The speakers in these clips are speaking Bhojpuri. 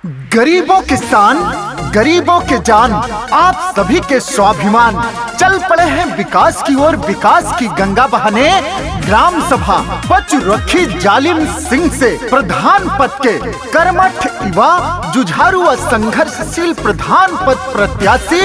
गरीबों की शान, गरीबों के जान, आप सभी के स्वाभिमान। चल पड़े हैं विकास की ओर, विकास की गंगा बहाने। ग्राम सभा पच रखी जालिम सिंह से प्रधान पद के कर्मठ युवा जुझारू व संघर्षशील प्रधान पद प्रत्याशी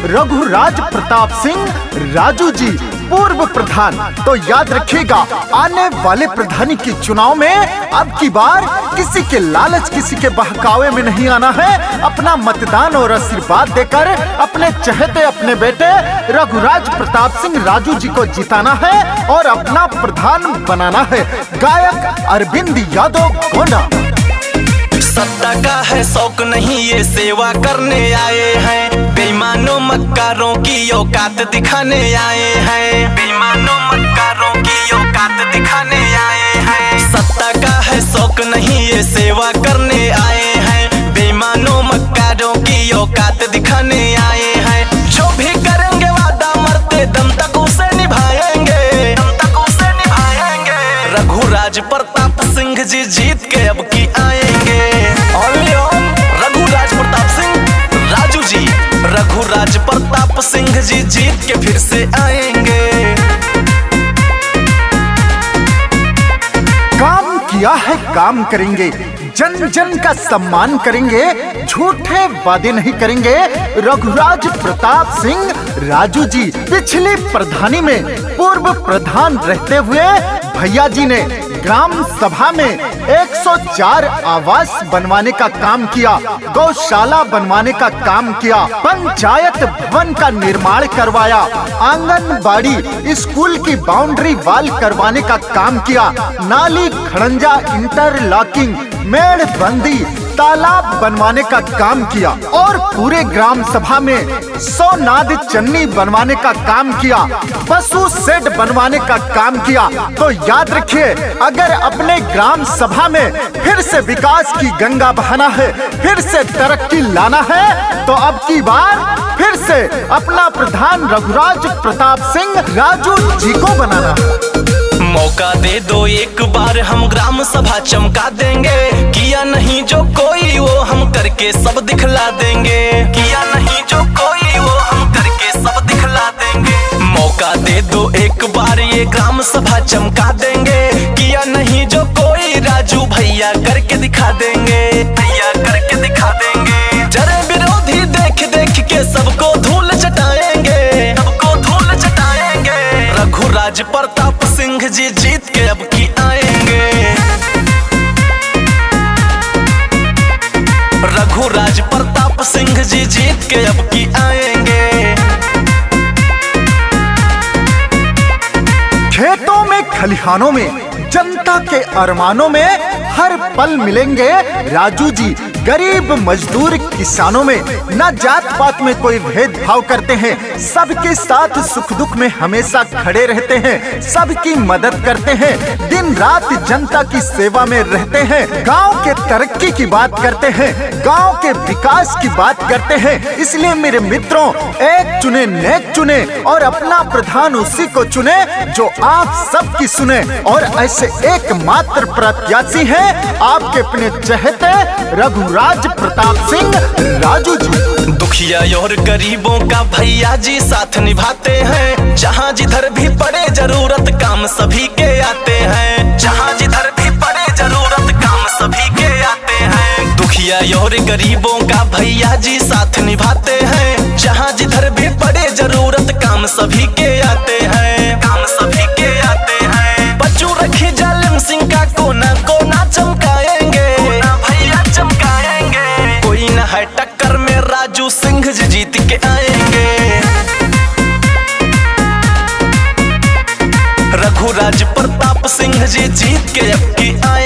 रघुराज प्रताप सिंह राजू जी पूर्व प्रधान। तो याद रखिएगा, आने वाले प्रधानी के चुनाव में अब की बार किसी के लालच, किसी के बहकावे में नहीं आना है। अपना मतदान और आशीर्वाद देकर अपने चहेते, अपने बेटे रघुराज प्रताप सिंह राजू जी को जिताना है और अपना प्रधान बनाना है। गायक अरविंद यादव गोंडा। सत्ता का है शौक नहीं, ये सेवा करने आए हैं। बेईमानों मक्कारों की औकात दिखाने आए हैं। बेईमानों मक्कारों की औकात दिखाने आए हैं। सत्ता का है शौक नहीं, ये सेवा करने आए हैं। बेईमानों मक्कारों की औकात दिखाने आए हैं। जो भी करेंगे वादा मरते दम तक उसे निभाएंगे, दम तक उसे निभाएंगे। रघुराज प्रताप सिंह जी जीत के अब की आएंगे। रघुराज प्रताप सिंह राजू जी, रघुराज प्रताप सिंह जी जीत के फिर से आएंगे। काम किया है काम करेंगे, जन जन का सम्मान करेंगे, झूठे वादे नहीं करेंगे। रघुराज प्रताप सिंह राजू जी पिछली प्रधानी में पूर्व प्रधान रहते हुए भैया जी ने ग्राम सभा में 104 आवास बनवाने का काम किया, गौशाला बनवाने का काम किया, पंचायत भवन का निर्माण करवाया, आंगनबाड़ी स्कूल की बाउंड्री वाल करवाने का काम किया, नाली खड़ंजा इंटरलॉकिंग, मेड़बंदी, तालाब बनवाने का काम किया और पूरे ग्राम सभा में 100 नाद चन्नी बनवाने का काम किया, पशु शेड बनवाने का काम किया। तो याद रखिए, अगर अपने ग्राम सभा में फिर से विकास की गंगा बहाना है, फिर से तरक्की लाना है, तो अब की बार फिर से अपना प्रधान रघुराज प्रताप सिंह राजू जी को बनाना है। मौका दे दो एक बार, हम ग्राम सभा चमका देंगे। किया नहीं जो कोई वो हम करके सब दिखला देंगे। किया नहीं जो कोई वो हम करके सब दिखला देंगे। मौका दे दो एक बार, ये ग्राम सभा चमका देंगे। किया नहीं जो कोई राजू भैया करके दिखा देंगे, भैया करके दिखा देंगे। जरे विरोधी देख देख के सबको धूल चटाएंगे, सबको धूल चटाएंगे। रघुराज प्रताप सिंह जी जीत के अब की आएंगे। रघुराज प्रताप सिंह जी जीत के अब की आएंगे। खेतों में, खलिहानों में, जनता के अरमानों में हर पल मिलेंगे राजू जी। गरीब मजदूर किसानों में न जात पात में कोई भेदभाव करते हैं, सबके साथ सुख दुख में हमेशा खड़े रहते हैं, सबकी मदद करते हैं, दिन रात जनता की सेवा में रहते हैं, गांव के तरक्की की बात करते हैं, गांव के विकास की बात करते हैं। इसलिए मेरे मित्रों, एक चुने नेक चुने और अपना प्रधान उसी को चुने जो आप सबकी सुने। और ऐसे एकमात्र प्रत्याशी हैं आपके अपने चहेते रघुराज प्रताप सिंह राजू जी। दुखिया और गरीबों का भैया जी साथ निभाते हैं। जहाँ जिधर भी पड़े जरूरत काम सभी के आते हैं। जहाँ जिधर भी पड़े जरूरत काम सभी के आते हैं। दुखिया और गरीबों का भैया जी साथ निभाते हैं। जहाँ जिधर भी पड़े जरूरत काम सभी के आते हैं, काम सभी के आते हैं। बच्चू रखी जालिम सिंह का कोना कोना चमकाएंगे, कोना भैया चमकाएंगे। कोई न है टक्कर में, राजू सिंह जी जीत के आएंगे। रघुराज प्रताप सिंह जी जीत के अब की आएंगे।